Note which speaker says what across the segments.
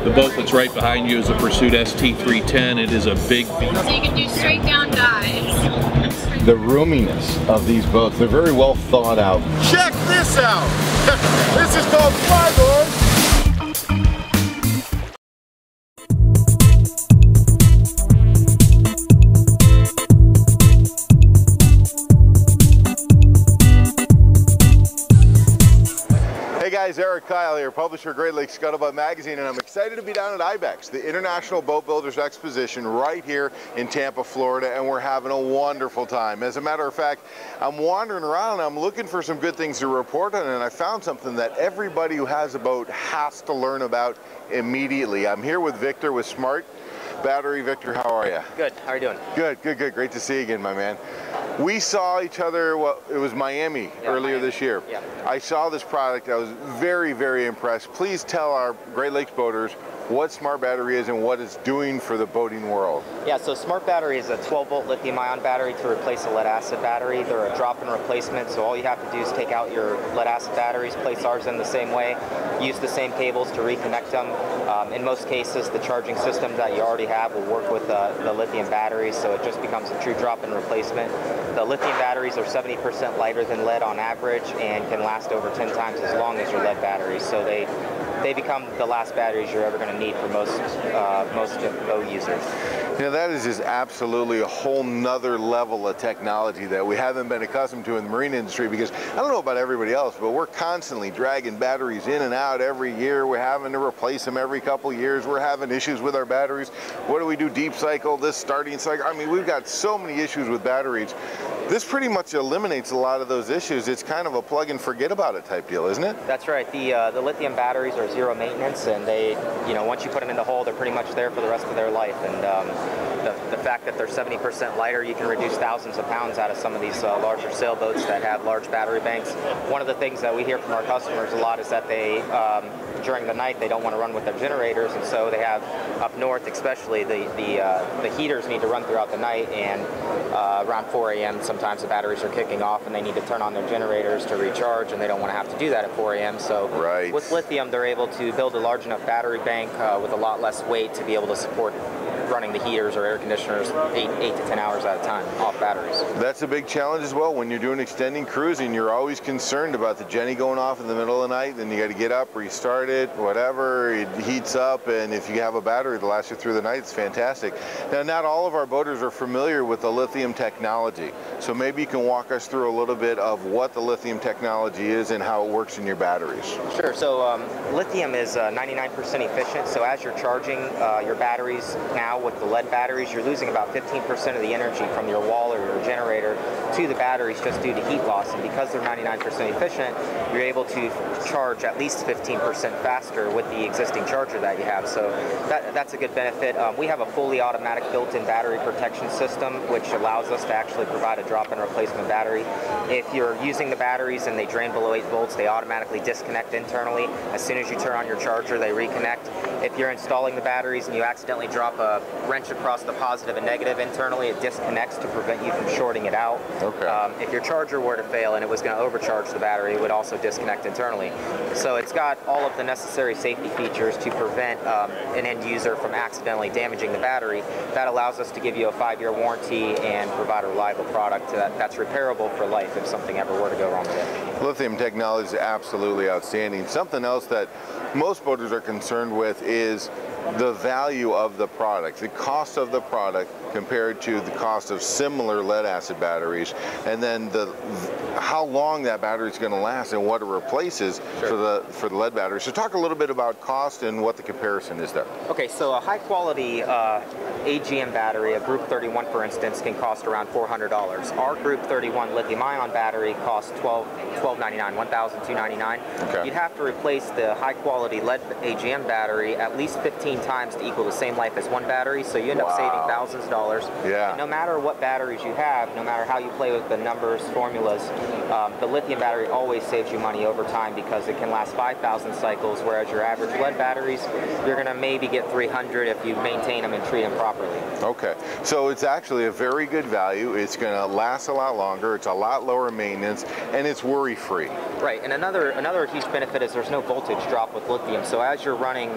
Speaker 1: The boat that's right behind you is a Pursuit ST310. It is a big beast.
Speaker 2: So you can do straight down dives.
Speaker 3: The roominess of these boats, they're very well thought out.
Speaker 4: Check this out! This is called Flyboard. Hey guys, Erik Kyle here, publisher of Great Lakes Scuttlebutt Magazine, and I'm excited to be down at IBEX, the International Boatbuilders Exposition right here in Tampa, Florida, and we're having a wonderful time. As a matter of fact, I'm wandering around and I'm looking for some good things to report on, and I found something that everybody who has a boat has to learn about immediately. I'm here with Victor with Smart Battery. Victor, how are you?
Speaker 5: Good. How are you doing?
Speaker 3: Good, good, good. Great to see you again, my man. We saw each other, well, it was Miami earlier this year.
Speaker 5: Yeah.
Speaker 3: I saw this product. I was very, very impressed. Please tell our Great Lakes boaters what Smart Battery is and what it's doing for the boating world.
Speaker 5: Yeah, so Smart Battery is a 12-volt lithium-ion battery to replace a lead-acid battery. They're a drop-in replacement, so all you have to do is take out your lead-acid batteries, place ours in the same way, use the same cables to reconnect them. In most cases, the charging system that you already have will work with the lithium batteries, so it just becomes a true drop-in replacement. The lithium batteries are 70% lighter than lead on average and can last over 10 times as long as your lead batteries, so they become the last batteries you're ever going to need for most boat users.
Speaker 3: You know, that is just absolutely a whole nother level of technology that we haven't been accustomed to in the marine industry, because I don't know about everybody else, but we're constantly dragging batteries in and out every year. We're having to replace them every couple years. We're having issues with our batteries. What do we do? Deep cycle, this starting cycle. I mean, we've got so many issues with batteries. This pretty much eliminates a lot of those issues. It's kind of a plug and forget about it type deal, isn't it?
Speaker 5: That's right. The lithium batteries are zero maintenance, and they, you know, once you put them in the hole, they're pretty much there for the rest of their life. And the fact that they're 70% lighter, you can reduce thousands of pounds out of some of these larger sailboats that have large battery banks. One of the things that we hear from our customers a lot is that they, during the night, they don't want to run with their generators, and so they have, up north especially, the heaters need to run throughout the night, and around 4 a.m. sometimes the batteries are kicking off and they need to turn on their generators to recharge, and they don't want to have to do that at 4 a.m. So with lithium, they're able to build a large enough battery bank with a lot less weight to be able to support running the heaters or air conditioners 8 to 10 hours at a time off batteries.
Speaker 3: That's a big challenge as well. When you're doing extending cruising, you're always concerned about the Jenny going off in the middle of the night, then you got to get up, restart it, whatever, it heats up, and if you have a battery that lasts you through the night, it's fantastic. Now, not all of our boaters are familiar with the lithium technology, so maybe you can walk us through a little bit of what the lithium technology is and how it works in your batteries.
Speaker 5: Sure. So lithium is 99% efficient, so as you're charging your batteries now with the lead batteries, you're losing about 15% of the energy from your wall or your generator to the batteries just due to heat loss. And because they're 99% efficient, you're able to charge at least 15% faster with the existing charger that you have. So that's a good benefit. We have a fully automatic built-in battery protection system, which allows us to actually provide a drop-in replacement battery. If you're using the batteries and they drain below 8 volts, they automatically disconnect internally. As soon as you turn on your charger, they reconnect. If you're installing the batteries and you accidentally drop a wrench across the positive and negative internally, it disconnects to prevent you from shorting it out. Okay. If your charger were to fail and it was going to overcharge the battery, it would also disconnect internally. So it's got all of the necessary safety features to prevent an end user from accidentally damaging the battery. That allows us to give you a 5-year warranty and provide a reliable product that's repairable for life if something ever were to go wrong with it.
Speaker 3: Lithium technology is absolutely outstanding. Something else that most boaters are concerned with is the value of the product, the cost of the product compared to the cost of similar lead acid batteries, and then how long that battery is going to last and what it replaces for the lead battery. So talk a little bit about cost and what the comparison is there.
Speaker 5: Okay, so a high quality AGM battery, a Group 31 for instance, can cost around $400. Our Group 31 lithium ion battery costs $1,299, $1,299. Okay. You'd have to replace the high quality lead AGM battery at least 15 15 times to equal the same life as one battery, so you end up saving thousands of dollars.
Speaker 3: Yeah.
Speaker 5: And no matter what batteries you have, no matter how you play with the numbers, formulas, the lithium battery always saves you money over time because it can last 5,000 cycles, whereas your average lead batteries, you're going to maybe get 300 if you maintain them and treat them properly.
Speaker 3: Okay, so it's actually a very good value. It's going to last a lot longer. It's a lot lower maintenance, and it's worry-free.
Speaker 5: Right, and another huge benefit is there's no voltage drop with lithium. So as you're running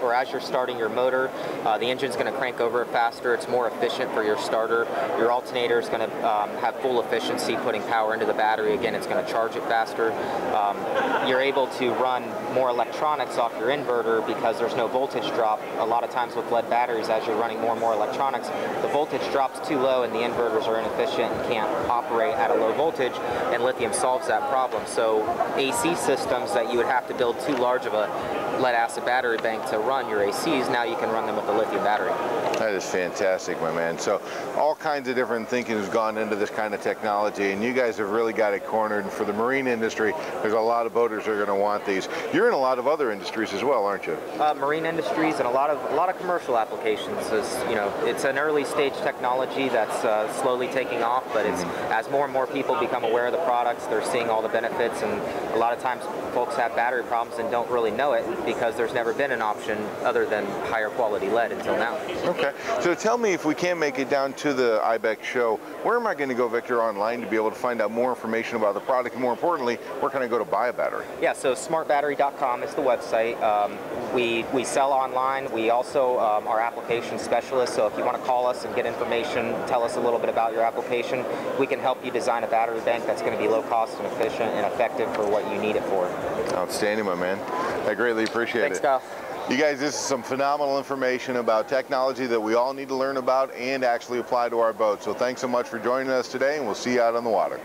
Speaker 5: or as you're starting your motor, the engine's going to crank over faster. It's more efficient for your starter. Your alternator is going to have full efficiency putting power into the battery. Again, it's going to charge it faster. You're able to run more electronics off your inverter because there's no voltage drop. A lot of times with lead batteries, as you're running more and more electronics, the voltage drops too low and the inverters are inefficient and can't operate at a low voltage, and lithium solves that problem. So AC systems that you would have to build too large of a lead acid battery bank to run your ACs, now you can run them with a lithium battery.
Speaker 3: That is fantastic, my man. So all kinds of different thinking has gone into this kind of technology, and you guys have really got it cornered. And for the marine industry, there's a lot of boaters that are going to want these. You're in a lot of other industries as well, aren't you?
Speaker 5: Marine industries and a lot of commercial applications. It's an early stage technology that's slowly taking off, but it's as more and more people become aware of the products, they're seeing all the benefits, and a lot of times folks have battery problems and don't really know it because there's never been an option other than higher quality lead until now.
Speaker 3: Okay, so tell me, if we can't make it down to the IBEX show, where am I going to go, Victor, online to be able to find out more information about the product, and more importantly, where can I go to buy a battery? Yeah,
Speaker 5: so smartbattery.com is the website. We sell online. We also are application specialists, so if you want to call us and get information, tell us a little bit about your application, we can help you design a battery bank that's going to be low cost and efficient and effective for what you need it for.
Speaker 3: Outstanding, my man. I greatly appreciate it.
Speaker 5: Thanks, Kyle.
Speaker 3: You guys, this is some phenomenal information about technology that we all need to learn about and actually apply to our boats. So thanks so much for joining us today, and we'll see you out on the water.